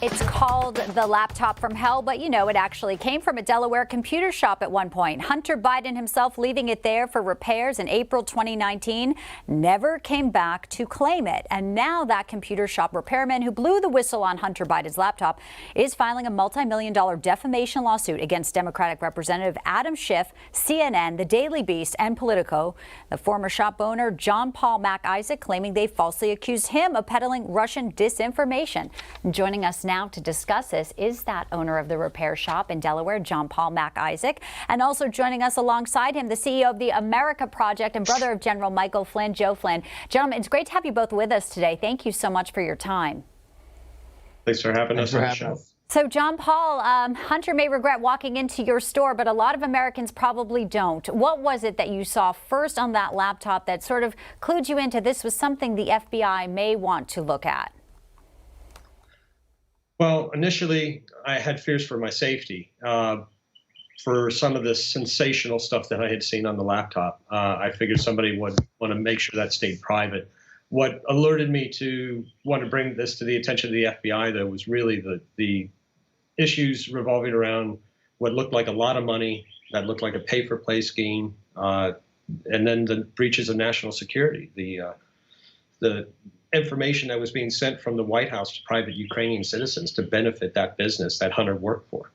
It's called the laptop from hell, but you know, it actually came from a Delaware computer shop at one point. Hunter Biden himself leaving it there for repairs in April 2019, never came back to claim it. And now that computer shop repairman who blew the whistle on Hunter Biden's laptop is filing a multi-million-dollar defamation lawsuit against Democratic Representative Adam Schiff, CNN, The Daily Beast, and Politico. The former shop owner, John Paul Mac Issac, claiming they falsely accused him of peddling Russian disinformation. Joining us now to discuss this is that owner of the repair shop in Delaware, John Paul Mac Issac, and also joining us alongside him, the CEO of the America Project and brother of General Michael Flynn, Joe Flynn. Gentlemen, it's great to have you both with us today. Thank you so much for your time. Thanks for having us on the show. So, John Paul, Hunter may regret walking into your store, but a lot of Americans probably don't. What was it that you saw first on that laptop that sort of clued you into this was something the FBI may want to look at? Well, initially, I had fears for my safety. For some of the sensational stuff that I had seen on the laptop, I figured somebody would want to make sure that stayed private. What alerted me to want to bring this to the attention of the FBI, though, was really the issues revolving around what looked like a lot of money, that looked like a pay-for-play scheme, and then the breaches of national security, the information that was being sent from the White House to private Ukrainian citizens to benefit that business that Hunter worked for.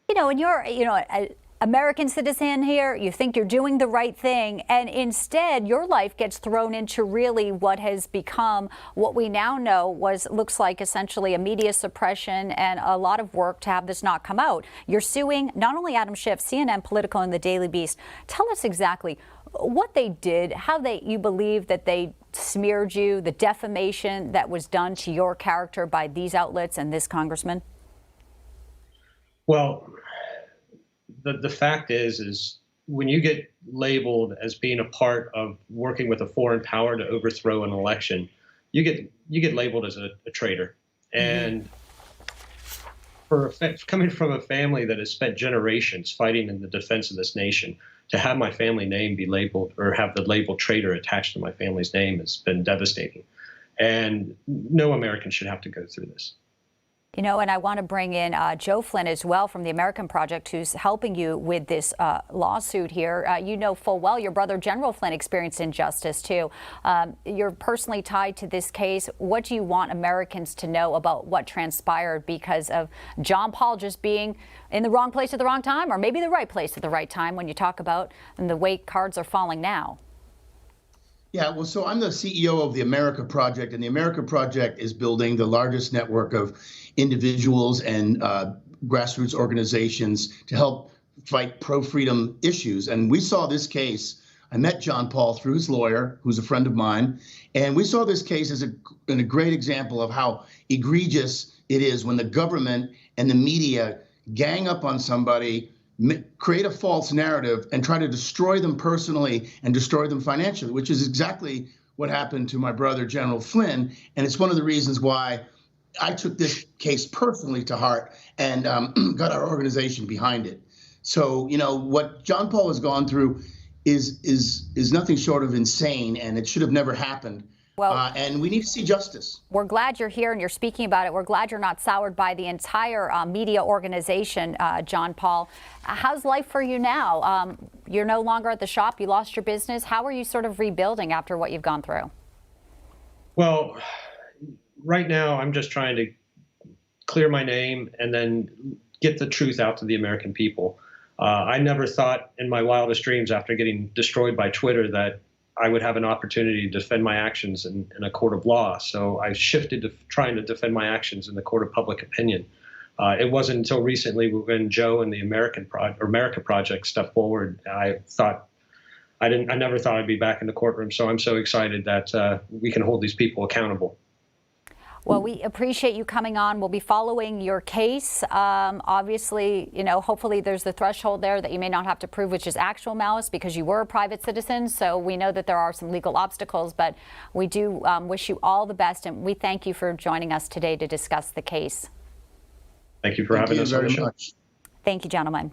You know, and you're, an American citizen here, you think you're doing the right thing, and instead your life gets thrown into really what has become what we now know looks like essentially a media suppression and a lot of work to have this not come out. You're suing not only Adam Schiff, CNN, Politico, and The Daily Beast. Tell us exactly what they did, how you believe that they smeared you, the defamation that was done to your character by these outlets and this congressman. Well, the fact is when you get labeled as being a part of working with a foreign power to overthrow an election, you get labeled as a traitor. And coming from a family that has spent generations fighting in the defense of this nation, to have my family name be labeled or have the label traitor attached to my family's name has been devastating. And no American should have to go through this. You know, and I want to bring in Joe Flynn as well from the American Project, who's helping you with this lawsuit here. You know full well your brother General Flynn experienced injustice too. You're personally tied to this case. What do you want Americans to know about what transpired because of John Paul just being in the wrong place at the wrong time, or maybe the right place at the right time when you talk about the way cards are falling now? Yeah, well, so I'm the CEO of the America Project, and the America Project is building the largest network of individuals and grassroots organizations to help fight pro-freedom issues. And we saw this case. I met John Paul through his lawyer, who's a friend of mine, and we saw this case as a great example of how egregious it is when the government and the media gang up on somebody, create a false narrative, and try to destroy them personally and destroy them financially, which is exactly what happened to my brother, General Flynn. And it's one of the reasons why I took this case personally to heart and got our organization behind it. So, you know, what John Paul has gone through is nothing short of insane, and it should have never happened. Well, and we need to see justice. We're glad you're here and you're speaking about it. We're glad you're not soured by the entire media organization, John Paul. How's life for you now? You're no longer at the shop. You lost your business. How are you sort of rebuilding after what you've gone through? Well, right now I'm just trying to clear my name and then get the truth out to the American people. I never thought in my wildest dreams after getting destroyed by Twitter that I would have an opportunity to defend my actions in a court of law. So I shifted to trying to defend my actions in the court of public opinion. It wasn't until recently when Joe and the America Project stepped forward, I never thought I'd be back in the courtroom. So I'm so excited that we can hold these people accountable. Well, we appreciate you coming on. We'll be following your case. Obviously, you know, hopefully there's the threshold there that you may not have to prove, which is actual malice, because you were a private citizen. So we know that there are some legal obstacles, but we do wish you all the best. And we thank you for joining us today to discuss the case. Thank you for having us on the show. Thank you very much. Thank you, gentlemen.